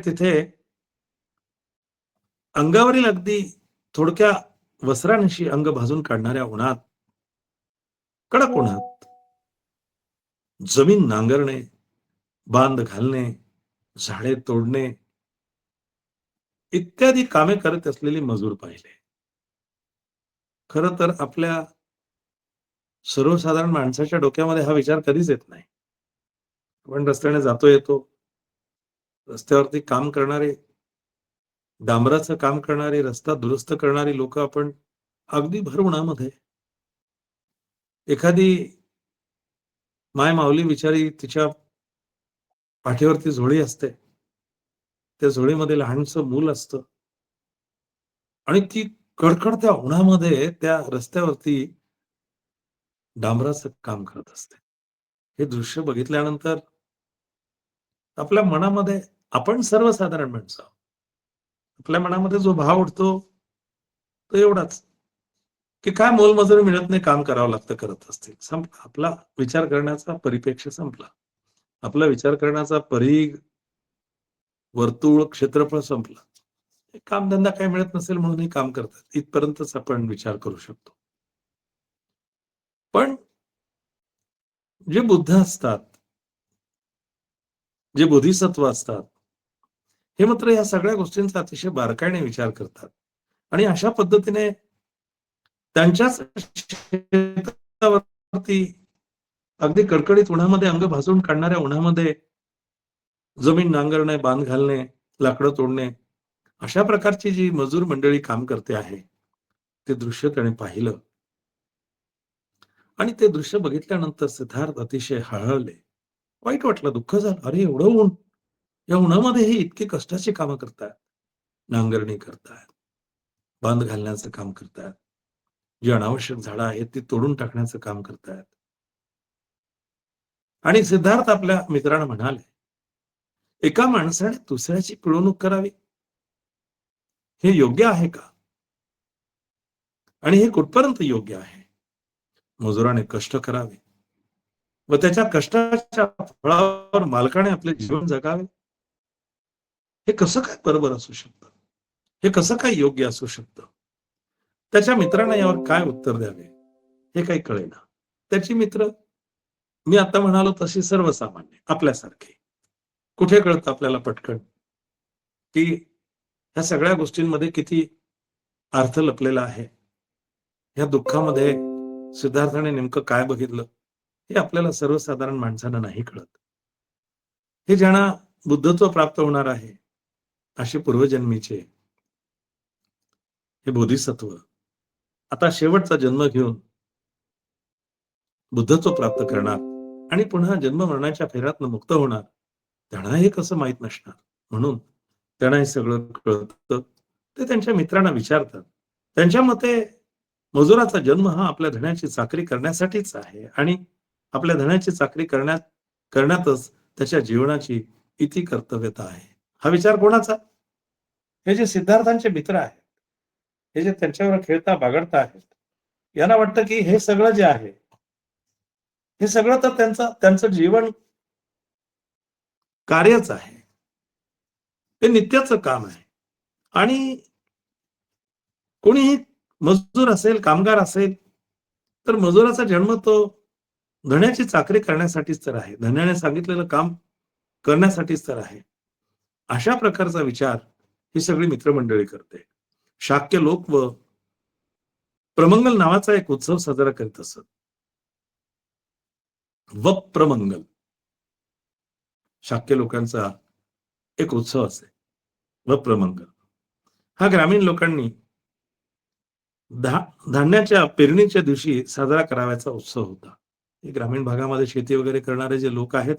तिथे अंगावरील अगदी थोडक्या वस्त्रानिशी अंग भाजून काढणाऱ्या उन्हात, कडक उन्हात जमीन नांगरणे, बांध घालणे, झाडे तोडणे इत्यादी कामे करत असलेली मजूर पाहिले. खरं तर आपल्या सर्वसाधारण माणसाच्या डोक्यामध्ये हा विचार कधीच येत नाही. आपण रस्त्याने जातो येतो, रस्त्यावरती काम करणारे, डांबराचं काम करणारी, रस्ता दुरुस्त करणारी लोक आपण अगदी भर उन्हामध्ये, एखादी माय माऊली बिचारी तिच्या पाठीवरती झोळी असते, त्या झोळीमध्ये लहानसं मूल असतं आणि ती कडकडत्या उन्हामध्ये त्या रस्त्यावरती डांबराचं काम करत असते. हे दृश्य बघितल्यानंतर आपल्या मनामध्ये, आपण सर्वसाधारण माणसं आहोत, आपल्या मनामध्ये जो भाव उठतो तो एवढाच, की काय मोलमजुरी मिळत नाही, काम करावं लागतं, करत असतील. संपला आपला विचार करण्याचा परिपेक्ष, संपला आपला विचार करण्याचा वर्तुळ, क्षेत्रफळ संपलं. कामधंदा काही मिळत नसेल म्हणून हे काम करतात, इथपर्यंतच आपण विचार करू शकतो. पण जे बुद्ध असतात, जे बोधिसत्व असतात, हे मात्र या सगळ्या गोष्टींचा अतिशय बारकाईने विचार करतात आणि अशा पद्धतीने त्यांच्याच क्षेत्रावरती अगदी कडकडीत उन्हामध्ये, अंग भाजून काढणाऱ्या उन्हामध्ये जमीन नांगरणे, बांध घालणे, लाकडं तोडणे, अशा प्रकारची जी मजूर मंडळी काम करते आहे, ते दृश्य त्याने पाहिलं आणि ते दृश्य बघितल्यानंतर सिद्धार्थ अतिशय हळहळले, वाईट वाटलं, दुःख झालं. अरे एवढं ऊन, या उन्हामध्ये हे इतकी कष्टाची कामं करतात, नांगरणी करतात, बांध घालण्याचं काम करतात, जी अनावश्यक झाडं आहेत ती तोडून टाकण्याचं काम करतात. आणि सिद्धार्थ आपल्या मित्रांना म्हणाले, एका माणसाने दुसऱ्याची पिळवणूक करावी, हे योग्य आहे का? आणि हे कुठपर्यंत योग्य आहे? मजुराने कष्ट करावे व त्याच्या कष्टाच्या फळावर मालकाने आपले जीवन जगावे, हे कसं काय बरोबर असू शकतं? हे कसं काय योग्य असू शकतं? त्याच्या मित्रांना यावर काय उत्तर द्यावे हे काही कळेना. त्याची मित्र, मी आता म्हणालो तशी सर्वसामान्य आपल्यासारखे. कुठे कळतं आपल्याला पटकन की ह्या सगळ्या गोष्टींमध्ये किती अर्थ लपलेला आहे? ह्या दुःखामध्ये सिद्धार्थाने नेमकं काय बघितलं हे आपल्याला सर्वसाधारण माणसांना नाही कळत. हे ज्यांना बुद्धत्व प्राप्त होणार आहे, असे पूर्वजन्मीचे हे बोधिसत्व आता शेवटचा जन्म घेऊन बुद्धत्व प्राप्त करणार आणि पुन्हा जन्म मरणाच्या फेऱ्यातनं मुक्त होणार, त्यांना हे कसं माहित नसणार? म्हणून त्यांना हे सगळं कळतं. ते त्यांच्या मित्रांना विचारतात. त्यांच्या मते मजुराचा जन्म हा आपल्या धण्याची चाकरी करण्यासाठीच आहे आणि आपल्या धण्याची चाकरी करण्यातच त्याच्या जीवनाची इति कर्तव्यता आहे. हा विचार कोणाचा? हे जे सिद्धार्थांचे मित्र आहेत, हे जे त्यांच्यावर खेळता बागडता आहेत, यांना वाटतं की हे सगळं जे आहे, हे सगळं तर त्यांचं जीवन कार्यच आहे, ते नित्याचं काम आहे. आणि कोणीही मजूर असेल, कामगार असेल, तर मजुराचा जन्म तो धण्याची चाकरी करण्यासाठीच तर आहे, धन्याने सांगितलेलं काम करण्यासाठीच तर आहे. अशा प्रकारचा विचार ही सगळी मित्रमंडळी करते. शाक्य लोक व प्रमंगल नावाचा एक उत्सव साजरा करत असत. वप्रमंगल शाक्य लोकांचा एक उत्सव असे, वप्रमंगल. हा ग्रामीण लोकांनी धान्याच्या पेरणीच्या दिवशी साजरा करावयाचा उत्सव होता. ग्रामीण भागामध्ये शेती वगैरे करणारे जे लोक आहेत,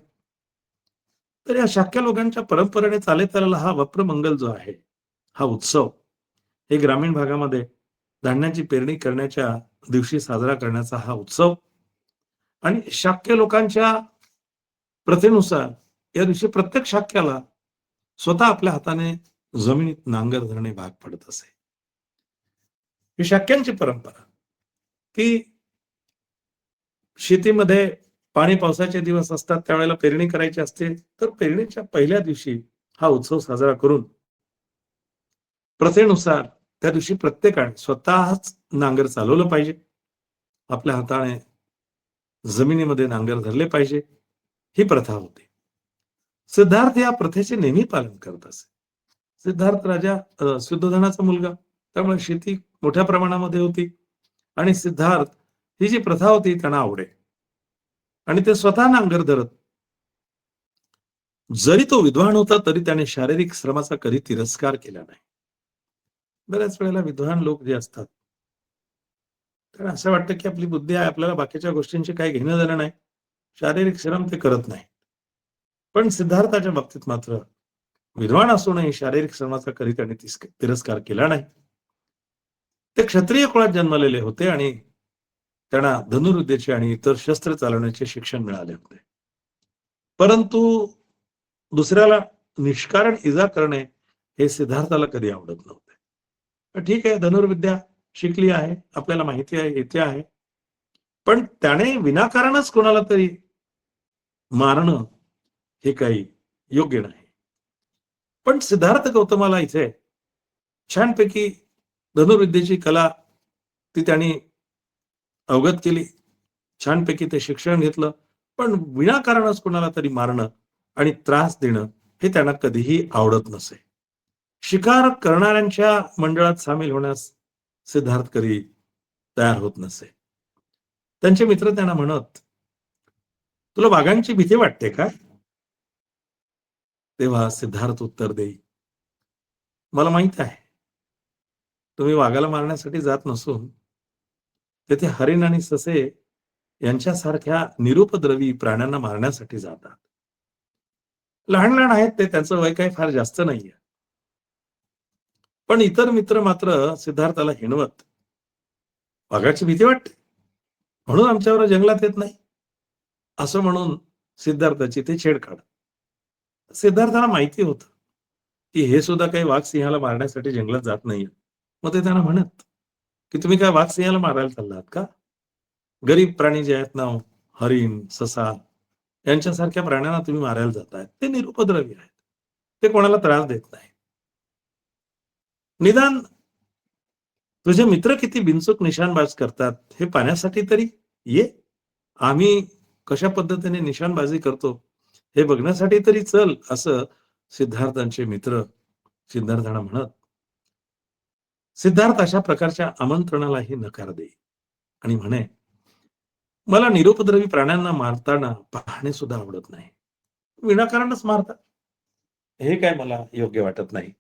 तर या शाक्य लोकांच्या परंपरेने चालत आलेला हा वप्रमंगल जो आहे, हा उत्सव, हे ग्रामीण भागामध्ये धान्याची पेरणी करण्याच्या दिवशी साजरा करण्याचा हा उत्सव. आणि शाक्य लोकांच्या प्रथेनुसार या दिवशी प्रत्येक शाक्याला स्वतः आपल्या हाताने जमिनीत नांगर धरणे भाग पडत असे. ही शाक्यांची परंपरा, की शेतीमध्ये पाणी पावसाचे दिवस असतात, त्यावेळेला पेरणी करायची असते, तर पेरणीच्या पहिल्या दिवशी हा उत्सव साजरा करून प्रथेनुसार त्या दिवशी प्रत्येकाने स्वतःच नांगर चालवलं पाहिजे. आपल्या हाताने जमिनीमध्ये नांगर धरले पाहिजे, ही प्रथा होती. सिद्धार्थ या प्रथेचे नेहमी पालन करत असे. सिद्धार्थ राजा शुद्धोधनाचा मुलगा, त्यामुळे शेती मोठ्या प्रमाणामध्ये होती आणि सिद्धार्थ ही जी प्रथा होती त्यांना आवडे आणि ते स्वतः नांगर धरत. जरी तो विद्वान होता तरी त्याने शारीरिक श्रमाचा कधी तिरस्कार केला नाही. बऱ्याच वेळेला विद्वान लोक जे असतात त्यांना असं वाटतं की आपली बुद्धी आहे, आपल्याला बाकीच्या गोष्टींची काही घेणं देणं नाही, शारीरिक श्रम ते करत नाही. पण सिद्धार्थाच्या बाबतीत मात्र विद्वान असूनही शारीरिक श्रमाचा कधी त्यांनी तिरस्कार केला नाही. ते क्षत्रिय कुळात जन्मलेले होते आणि त्यांना धनुर्विद्येचे आणि इतर शस्त्र चालवण्याचे शिक्षण मिळाले होते. परंतु दुसऱ्याला निष्कारण इजा करणे हे सिद्धार्थाला कधी आवडत नव्हते. ठीक आहे, धनुर्विद्या शिकली आहे, आपल्याला माहिती आहे, येते आहे, पण त्याने विनाकारणच कोणाला तरी मारणं हे काही योग्य नाही. पण सिद्धार्थ गौतमाला इथे छानपैकी धनुर्विद्येची कला ती त्यांनी अवगत केली, छानपैकी ते शिक्षण घेतलं, पण विनाकारणच कोणाला तरी मारणं आणि त्रास देणं हे त्यांना कधीही आवडत नसे. शिकार करणाऱ्यांच्या मंडळात सामील होण्यास सिद्धार्थ कधी तयार होत नसे. त्यांचे मित्र त्यांना म्हणत, तुला वाघांची भीती वाटते का? तेव्हा सिद्धार्थ उत्तर देई, मला माहित आहे तुम्ही वाघाला मारण्यासाठी जात नसून तेथे हरिण आणि ससे यांच्यासारख्या निरुपद्रवी प्राण्यांना मारण्यासाठी जातात. लहान लहान आहेत ते, त्यांचं वय काही फार जास्त नाहीये. पण इतर मित्र मात्र सिद्धार्थाला हिणवत, वाघाची भीती वाटते म्हणून आमच्यावर जंगलात येत नाही, असं म्हणून सिद्धार्थाची ते छेड काढत. सिद्धार्थाला माहिती होतं की हे सुद्धा काही वाघ सिंहाला मारण्यासाठी जंगलात जात नाहीये. मग ते त्यांना म्हणत की तुम्ही काय वाघ सिंहाला मारायला चाललात का? गरीब प्राणी जे आहेत ना, हरिण, ससा यांच्यासारख्या प्राण्यांना तुम्ही मारायला जाताय. ते निरुपद्रवी आहेत, ते कोणाला त्रास देत नाही. निदान तुझे मित्र किती बिनचूक निशाणबाज करतात हे पाहण्यासाठी तरी ये. आम्ही कशा पद्धतीने निशाणबाजी करतो हे बघण्यासाठी तरी चल, असं सिद्धार्थांचे मित्र सिद्धार्थांना म्हणत. सिद्धार्थ अशा प्रकारच्या आमंत्रणालाही नकार देई आणि म्हणे, मला निरुपद्रवी प्राण्यांना मारताना पाहणे सुद्धा आवडत नाही. विनाकारणच मारतात, हे काय मला योग्य वाटत नाही.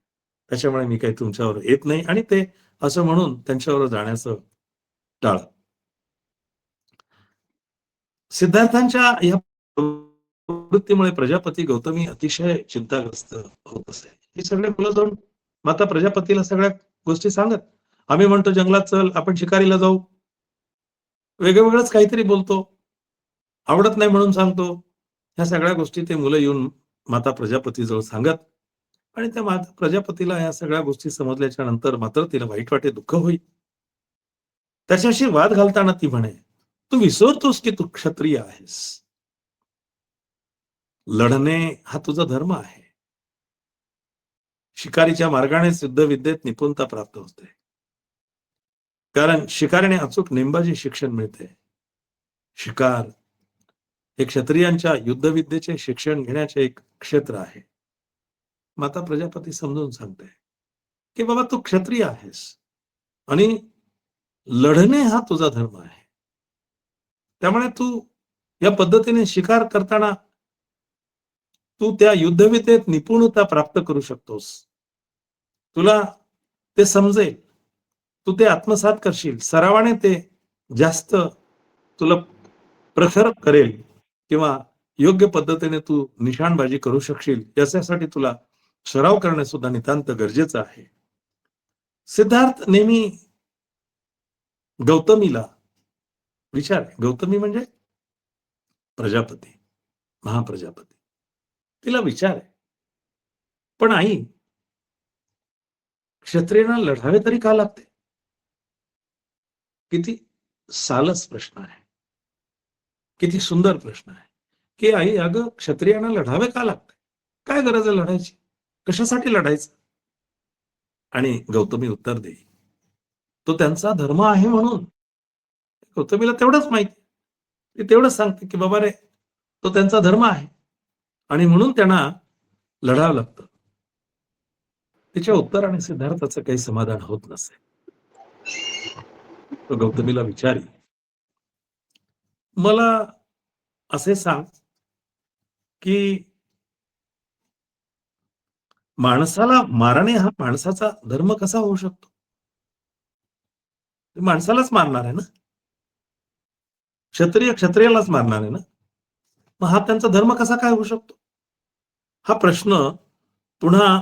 त्याच्यामुळे मी काही तुमच्यावर येत नाही आणि ते असं म्हणून त्यांच्यावर जाण्याचं टाळ. सिद्धार्थांच्या या प्रवृत्तीमुळे प्रजापती गौतमी अतिशय चिंताग्रस्त होत असे. हे सगळे मुलं जाऊन माता प्रजापतीला सगळ्या गोष्टी सांगत. आम्ही म्हणतो जंगलात चल, आपण शिकारीला जाऊ, वेगवेगळंच काहीतरी बोलतो, आवडत नाही म्हणून सांगतो. ह्या सगळ्या गोष्टी ते मुलं येऊन माता प्रजापतीजवळ सांगत आणि त्या माता प्रजापतीला या सगळ्या गोष्टी समजल्याच्या नंतर मात्र तिला वाईट वाटे, दुःख होईल. त्याच्याशी वाद घालताना ती म्हणे, तू विसरतोस की तू क्षत्रिय आहेस. लढणे हा तुझा धर्म आहे. शिकारीच्या मार्गानेच युद्धविद्येत निपुणता प्राप्त होते. कारण शिकारीने अचूक नेमबाजी शिक्षण मिळते. शिकार हे क्षत्रियांच्या युद्धविद्येचे शिक्षण घेण्याचे एक क्षेत्र आहे. माता प्रजापती समजून सांगते की बाबा तू क्षत्रिय आहेस आणि लढणे हा तुझा धर्म आहे. त्यामुळे तू या पद्धतीने शिकार करताना तू त्या युद्धविद्येत निपुणता प्राप्त करू शकतोस. तुला ते समजेल, तू ते आत्मसात करशील, सरावाने ते जास्त तुला प्रखर करेल किंवा योग्य पद्धतीने तू निशाणबाजी करू शकशील. याच्यासाठी तुला सराव करणे सुद्धा नितांत गरजेचं आहे. सिद्धार्थ नेहमी गौतमीला विचार, गौतमी म्हणजे प्रजापती, महाप्रजापती, तिला विचार आहे, पण आई, क्षत्रियांना लढावे तरी का लागते? किती सालस प्रश्न आहे, किती सुंदर प्रश्न आहे की आई, अगं क्षत्रियांना लढावे का लागते? काय गरज आहे लढायची? कशासाठी लढायचं? आणि गौतमी उत्तर देई, तो त्यांचा धर्म आहे म्हणून. गौतमीला तेवढंच माहिती. ती तेवढंच सांगते, की बाबा रे, तो त्यांचा धर्म आहे आणि म्हणून त्यांना लढावं लागतं. तिच्या उत्तराने सिद्धार्थाचं काही समाधान होत नसे. तो गौतमीला विचारी, मला असे सांग, की माणसाला मारणे हा माणसाचा धर्म कसा होऊ शकतो? माणसालाच मारणार आहे ना? क्षत्रिय क्षत्रियालाच मारणार आहे ना? मग हा त्यांचा धर्म कसा काय होऊ शकतो? हा प्रश्न पुन्हा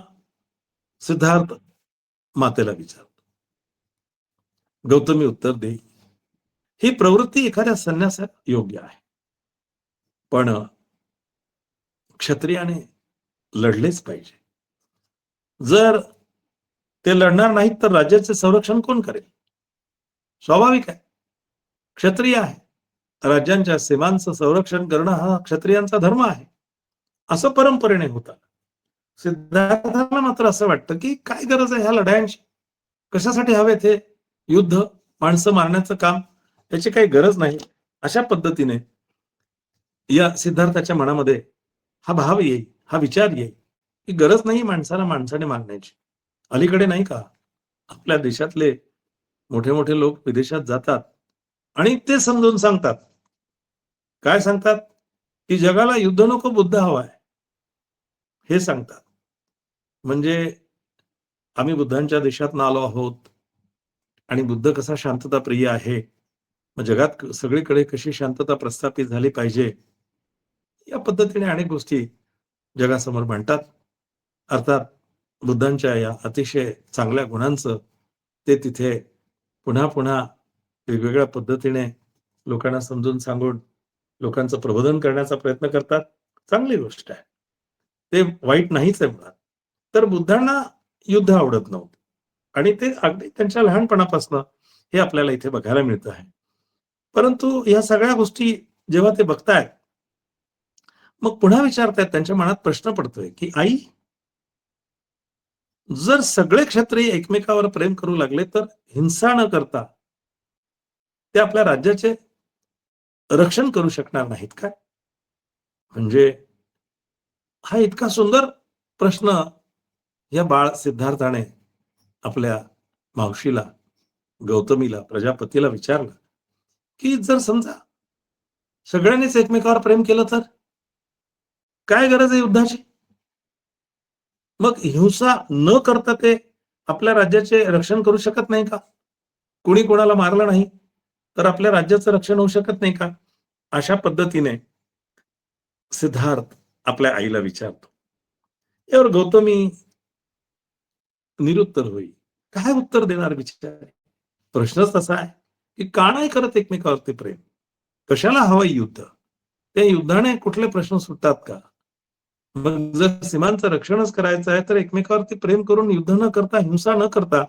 सिद्धार्थ मातेला विचारतो. गौतमी उत्तर देई, ही प्रवृत्ती एखाद्या संन्यासात योग्य आहे. पण क्षत्रियाने लढलेच पाहिजे. जर ते लढणार नाहीत तर राज्याचे संरक्षण कोण करेल? स्वाभाविक आहे. क्षत्रिय आहे. राज्यांच्या सीमांचं संरक्षण करणं हा क्षत्रियांचा धर्म आहे. असं परंपरेने होतं. सिद्धार्थाला मात्र असं वाटतं, की काय गरज आहे ह्या लढायांची? कशासाठी हवेत हे युद्ध, माणसं मारण्याचं काम? याची काही गरज नाही. अशा पद्धतीने या सिद्धार्थाच्या मनामध्ये हा भाव येईल, हा विचार येईल, की गरज नाही माणसाला माणसाने मारण्याची. अलीकडे नाही का आपल्या देशातले मोठे मोठे लोक विदेशात जातात आणि ते समजून सांगतात. काय सांगतात? की जगाला युद्ध नको, बुद्ध हवाय. हे सांगतात. म्हणजे आम्ही बुद्धांच्या देशातनं आलो आहोत आणि बुद्ध कसा शांतताप्रिय आहे. मग जगात सगळीकडे कशी शांतता प्रस्थापित झाली पाहिजे, या पद्धतीने अनेक गोष्टी जगासमोर मांडतात. अर्थात बुद्धांच्या या अतिशय चांगल्या गुणांचं ते तिथे पुन्हा पुन्हा वेगवेगळ्या पद्धतीने लोकांना समजून सांगून लोकांचं प्रबोधन करण्याचा प्रयत्न करतात. चांगली गोष्ट आहे. ते वाईट नाहीच आहे मुळात. तर बुद्धांना युद्ध आवडत नव्हतं आणि ते अगदी त्यांच्या लहानपणापासून हे आपल्याला इथे बघायला मिळतं आहे. परंतु या सगळ्या गोष्टी जेव्हा ते बघतायत, मग पुन्हा विचारतायत, त्यांच्या मनात प्रश्न पडतोय, की आई, जर सगळे क्षत्रिय एकमेकावर प्रेम करू लागले तर हिंसा न करता ते आपल्या राज्याचे रक्षण करू शकणार नाहीत का? म्हणजे हा इतका सुंदर प्रश्न या बाळ सिद्धार्थाने आपल्या मावशीला, गौतमीला, प्रजापतीला विचारला, की जर समजा सगळ्यांनीच एकमेकावर प्रेम केलं तर? काय गरज आहे युद्धाची? मग हिंसा न करता ते आपल्या राज्याचे रक्षण करू शकत नाही का? कुणी कोणाला मारलं नाही, तर आपल्या राज्याचं रक्षण होऊ शकत नाही का? अशा पद्धतीने सिद्धार्थ आपल्या आईला विचारतो. यावर गौतमी निरुत्तर होई. काय उत्तर देणार बिचारी? प्रश्नच तसा आहे, की का नाही करत एकमेकावरती प्रेम? कशाला हवंय युद्ध? त्या युद्धाने कुठले प्रश्न सुटतात का? मग जर सीमांचं रक्षणच करायचं आहे, तर एकमेकावरती प्रेम करून युद्ध न करता, हिंसा न करता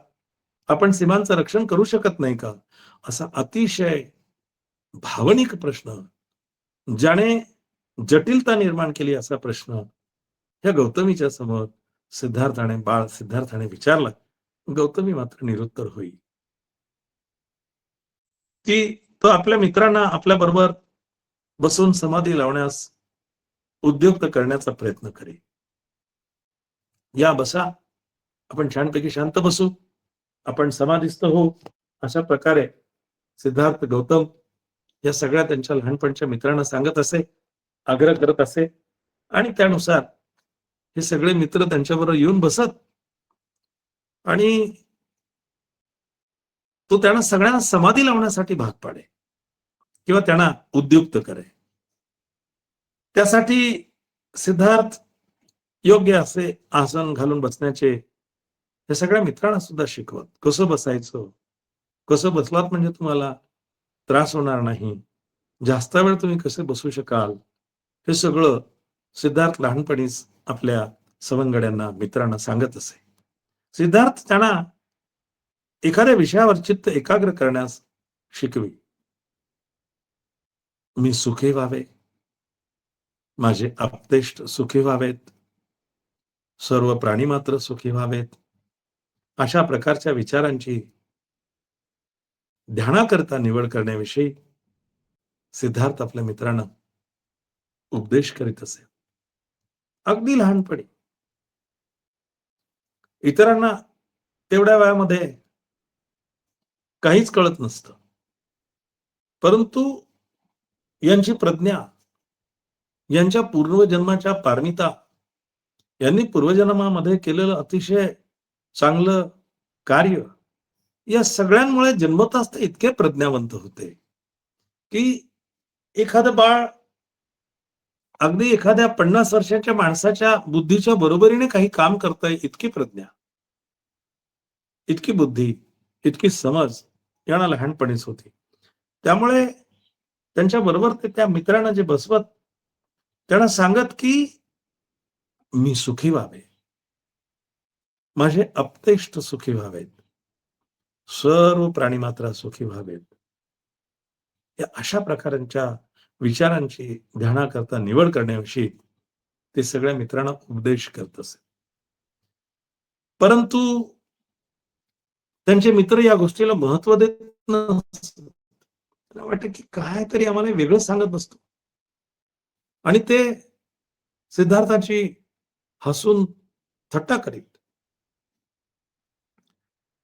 आपण सीमांचं रक्षण करू शकत नाही का? असा अतिशय भावनिक प्रश्न, ज्याने जटिलता निर्माण केली असा प्रश्न ह्या गौतमीच्या समोर बाळ सिद्धार्थाने विचारला. गौतमी मात्र निरुत्तर होई, की तो आपल्या मित्रांना आपल्या बरोबर बसून समाधी लावण्यास उद्युक्त करण्याचा प्रयत्न करी. या बसा, आपण छानपैकी शांत बसू, आपण समाधिस्थ होऊ. अशा प्रकारे सिद्धार्थ गौतम या सगळ्या त्यांच्या लहानपणच्या मित्रांना सांगत असे, आग्रह करत असे आणि त्यानुसार हे सगळे मित्र त्यांच्याबरोबर येऊन बसत आणि तो त्यांना सगळ्यांना समाधी लावण्यासाठी भाग पाडे किंवा त्यांना उद्युक्त करे. त्यासाठी सिद्धार्थ योग्य असे आसन घालून बसण्याचे हे सगळ्या मित्रांना सुद्धा शिकवत. कसं बसायचं, कसं बसलात म्हणजे तुम्हाला त्रास होणार नाही, जास्त वेळ तुम्ही कसे बसू शकाल, हे सगळं सिद्धार्थ लहानपणीच आपल्या सवंगड्यांना, मित्रांना सांगत असे. सिद्धार्थ त्यांना एखाद्या विषयावर चित्त एकाग्र करण्यास शिकवी. मी सुखी व्हावे, माझे आप्तेष्ट सुखी व्हावेत, सर्व प्राणी मात्र सुखी व्हावेत, अशा प्रकारच्या विचारांची ध्यानाकरता निवड करण्याविषयी सिद्धार्थ आपल्या मित्रांना उपदेश करीत असे. अगदी लहानपणी इतरांना तेवढ्या वयामध्ये काहीच कळत नसतं, परंतु यांची प्रज्ञा, यांच्या पूर्वजन्माच्या पारमिता, यांनी पूर्वजन्मामध्ये केलेलं अतिशय चांगलं कार्य, या सगळ्यांमुळे जन्मताच ते इतके प्रज्ञावंत होते की एखादं बाळ अगदी एखाद्या 50 वर्षाच्या माणसाच्या बुद्धीच्या बरोबरीने काही काम करतंय, इतकी प्रज्ञा, इतकी बुद्धी, इतकी समज यांना लहानपणीच होती. त्यामुळे त्यांच्या बरोबर ते त्या मित्रांना जे बसवत, त्यांना सांगत की मी सुखी व्हावे, माझे अपतेष्ट सुखी व्हावेत, सर्व प्राणी मात्र सुखी व्हावेत, या अशा प्रकारच्या विचारांची ध्यानाकरता निवड करण्याविषयी ते सगळ्या मित्रांना उपदेश करत असे. परंतु त्यांचे मित्र या गोष्टीला महत्व देत नसत. त्यांना वाटतं की काय तरी आम्हाला वेगळं सांगत बसतो, आणि ते सिद्धार्थाची हसून थट्टा करीत,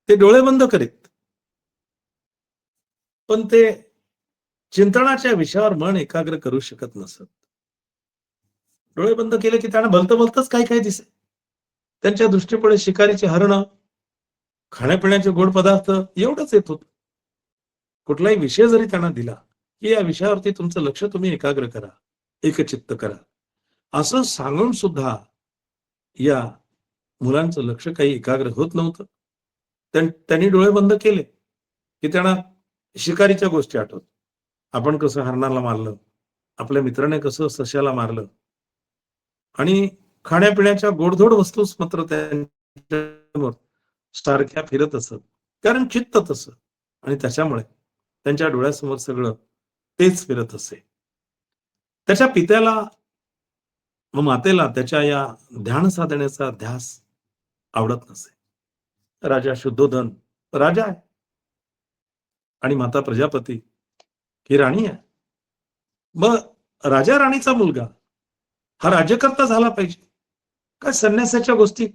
ते डोळे बंद करीत, पण ते चिंतनाच्या विषयावर मन एकाग्र करू शकत नसत. डोळे बंद केले की त्यांना भलतं भलतंच काही काही दिसे. त्यांच्या दृष्टीपुढे शिकारीची हरणं, खाण्यापिण्याचे गोड पदार्थ एवढंच येत होतं. कुठलाही विषय जरी त्यांना दिला की या विषयावरती तुमचं लक्ष तुम्ही एकाग्र करा, एकचित्त करा, असं सांगून सुद्धा या मुलांचं लक्ष काही एकाग्र होत नव्हतं. त्यांनी डोळे बंद केले की त्यांना शिकारीच्या गोष्टी आठवत. आपण कसं हरणाला मारलं, आपल्या मित्राने कसं सश्याला मारलं, आणि खाण्यापिण्याच्या गोडधोड वस्तूच मात्र त्यांच्यासमोर सारख्या फिरत असत, कारण चित्त तसं, आणि त्याच्यामुळे त्यांच्या डोळ्यासमोर सगळं तेच फिरत असे. त्याच्या पित्याला व मातेला त्याच्या या ध्यान साधण्याचा ध्यास आवडत नसे. राजा शुद्धोधन राजा आहे, आणि माता प्रजापती ही राणी आहे. मग राजा राणीचा मुलगा हा राज्यकर्ता झाला पाहिजे काय? संन्यासाच्या गोष्टी,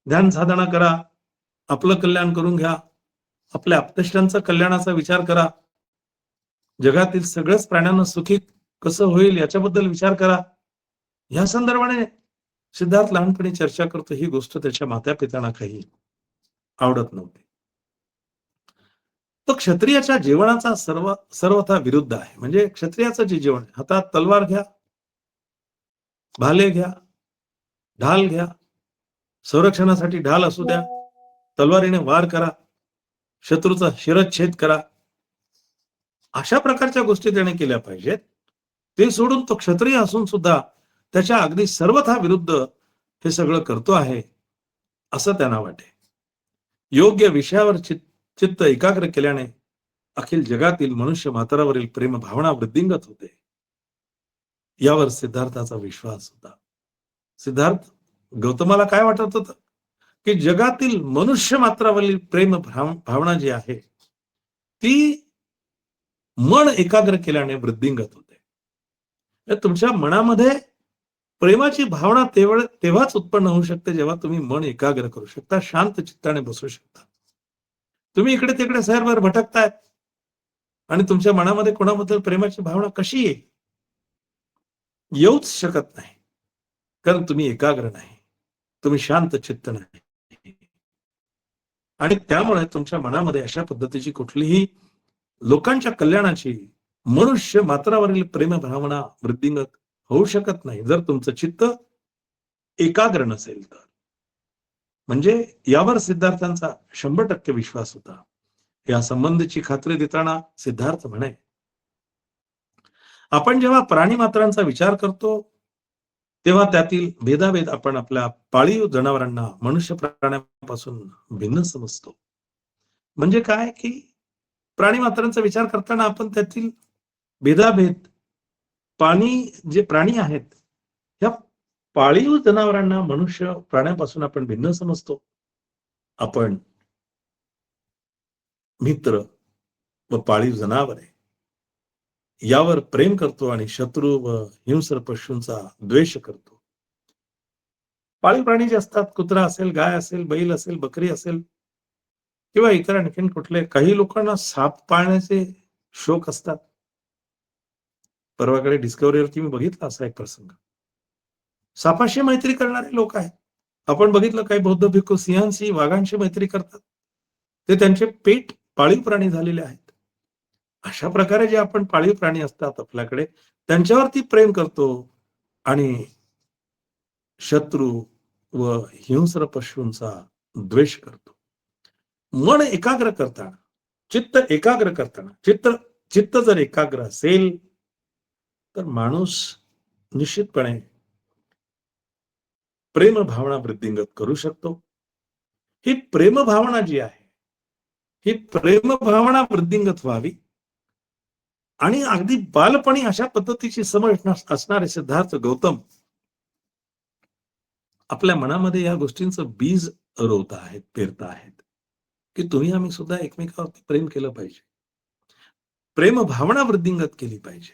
ध्यान साधना करा, आपलं कल्याण करून घ्या, आपल्या आप्तेष्टांचा कल्याणाचा विचार करा, जगातील सगळ्याच प्राण्यांना सुखी कसं होईल याच्याबद्दल विचार करा, या संदर्भाने सिद्धार्थ लहानपणी चर्चा करतो. ही गोष्ट त्याच्या माता पित्यांना काही आवडत नव्हती. तो क्षत्रियाच्या जीवनाचा सर्वथा विरुद्ध आहे. म्हणजे क्षत्रियाचं जे जीवन, हातात तलवार घ्या, भाले घ्या, ढाल घ्या, संरक्षणासाठी ढाल असू द्या, तलवारीने वार करा, शत्रूचा शिरच्छेद करा, अशा प्रकारच्या गोष्टी त्याने केल्या पाहिजेत. ते सोडून तो क्षत्रिय असून सुद्धा त्याच्या अगदी सर्वथा विरुद्ध हे सगळं करतो आहे, असं त्यांना वाटे. योग्य विषयावर चित्त एकाग्र केल्याने अखिल जगातील मनुष्य मात्रावरील प्रेम भावना वृद्धिंगत होते, यावर सिद्धार्थाचा विश्वास होता. सिद्धार्थ गौतमाला काय वाटत होतं की जगातील मनुष्य मात्रावरील प्रेम भावना जी आहे ती मन एकाग्र केल्याने वृद्धिंगत होते. तुमच्या मनामध्ये प्रेमाची भावना तेव्हाच उत्पन्न होऊ शकते जेव्हा तुम्ही मन एकाग्र करू शकता, शांत चित्ताने बसू शकता. तुम्ही इकडे तिकडे सैरभर भटकतायत आणि तुमच्या मनामध्ये कोणाबद्दल प्रेमाची भावना कशी येऊच शकत नाही, कारण तुम्ही एकाग्र नाही, तुम्ही शांत चित्त नाही, आणि त्यामुळे तुमच्या मनामध्ये अशा पद्धतीची कुठलीही लोकांच्या कल्याणाची, मनुष्य मात्रावरील प्रेम भावना वृद्धिंगत होऊ शकत नाही जर तुमचं चित्त एकाग्र नसेल तर. म्हणजे यावर सिद्धार्थांचा 100% विश्वास होता. या संबंधीची खात्री देताना सिद्धार्थ म्हणे, आपण जेव्हा प्राणी मात्रांचा विचार करतो तेव्हा त्यातील भेदाभेद आपण आपल्या पाळीव जनावरांना मनुष्य प्राण्यांपासून भिन्न समजतो. म्हणजे काय की प्राणी मात्रांचा विचार करताना आपण त्यातील भेदाभेद, जे प्राणी आहेत, या पाळीव जनावरांना मनुष्य प्राण्यापासून आपण भिन्न समजतो. आपण मित्र व पाळीव जनावर आहे यावर प्रेम करतो आणि शत्रू व हिंस्र पशूंचा द्वेष करतो. पाळीव प्राणी जे असतात, कुत्रा असेल, गाय असेल, बैल असेल, बकरी असेल किंवा इतर आणखीन कुठले, काही लोकांना साप पाळण्याचे शौक असतात. परवाकडे डिस्कव्हरीवरती मी बघितला असा एक प्रसंग. सापाशी मैत्री करणारे लोक आहेत. आपण बघितलं काही बौद्ध भिक्खू सिंहांशी, वाघांशी मैत्री करतात. ते त्यांचे पेट पाळीव प्राणी झालेले आहेत. अशा प्रकारे जे आपण पाळीव प्राणी असतात आपल्याकडे, त्यांच्यावरती प्रेम करतो आणि शत्रू व हिंस्र पशूंचा द्वेष करतो. मन एकाग्र करताना, चित्त एकाग्र करताना, चित्त जर एकाग्र असेल तर माणूस निश्चितपणे प्रेम भावना वृद्धिंगत करू शकतो. ही प्रेम भावना जी आहे, ही प्रेम भावना वृद्धिंगत व्हावी आणि अगदी बालपणी अशा पद्धतीची समज असणारे सिद्धार्थ गौतम आपल्या मनामध्ये या गोष्टींचं बीज रोवत आहेत, पेरत आहेत, की तुम्ही आम्ही सुद्धा एकमेकावरती प्रेम केलं पाहिजे. प्रेम भावना वृद्धिंगत केली पाहिजे.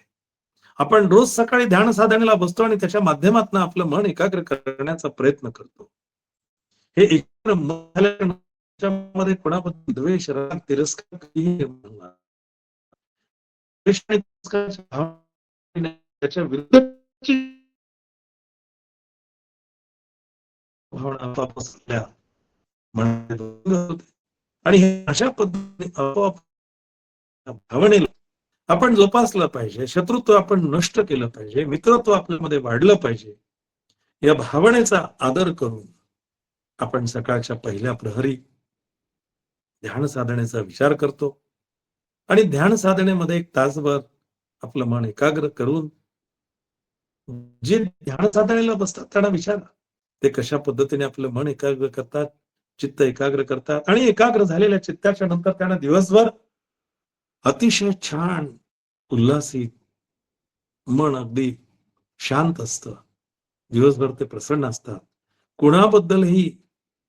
आपण रोज सकाळी ध्यान साधनेला बसतो आणि त्याच्या माध्यमातून आपलं मन एकाग्र करण्याचा प्रयत्न करतो. हे एकाग्र मन झाल्यामध्ये कोणाबद्दल द्वेष, राग, तिरस्कार काहीही निर्माण होणार नाही. द्वेष आणि तिरस्काराची भावना त्याच्या विरुद्धची भावना आपोआप असल्या आणि हे अशा पद्धतीने आपोआप भावनेला आपण जोपासलं पाहिजे. शत्रुत्व आपण नष्ट केलं पाहिजे. मित्रत्व आपल्यामध्ये वाढलं पाहिजे. या भावनेचा आदर करून आपण सकाळच्या पहिल्या प्रहरी ध्यान साधनेचा विचार करतो आणि ध्यान साधनेमध्ये एक तासभर आपलं मन एकाग्र करून जे ध्यान साधनेला बसतात त्यांना विचारा, ते कशा पद्धतीने आपलं मन एकाग्र करतात, चित्त एकाग्र करतात आणि एकाग्र झालेल्या चित्ताच्या नंतर त्यांना दिवसभर अतिशय छान उल्हासित मन अगदी शांत असतं. दिवसभर ते प्रसन्न असतात. कुणाबद्दलही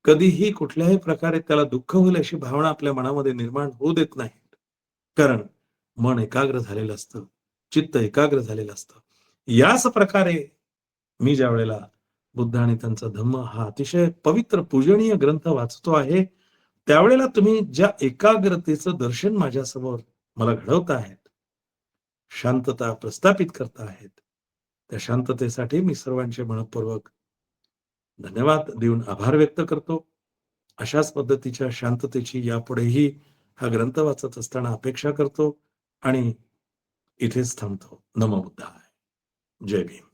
कधीही कुठल्याही प्रकारे त्याला दुःख होईल अशी भावना आपल्या मनामध्ये निर्माण होऊ देत नाहीत. कारण मन एकाग्र झालेलं असतं, चित्त एकाग्र झालेलं असतं. याच प्रकारे मी ज्या वेळेला बुद्ध आणि त्यांचा धम्म हा अतिशय पवित्र पूजनीय ग्रंथ वाचतो आहे, त्यावेळेला तुम्ही ज्या एकाग्रतेचं दर्शन माझ्यासमोर मला घडवता आहेत, शांतता प्रस्थापित करता आहेत, त्या शांततेसाठी मी सर्वांचे मनःपूर्वक धन्यवाद देऊन आभार व्यक्त करतो. अशाच पद्धतीच्या शांततेची यापुढेही हा ग्रंथ वाचत असताना अपेक्षा करतो आणि इथेच थांबतो. नमो बुद्धाय. जय भीम.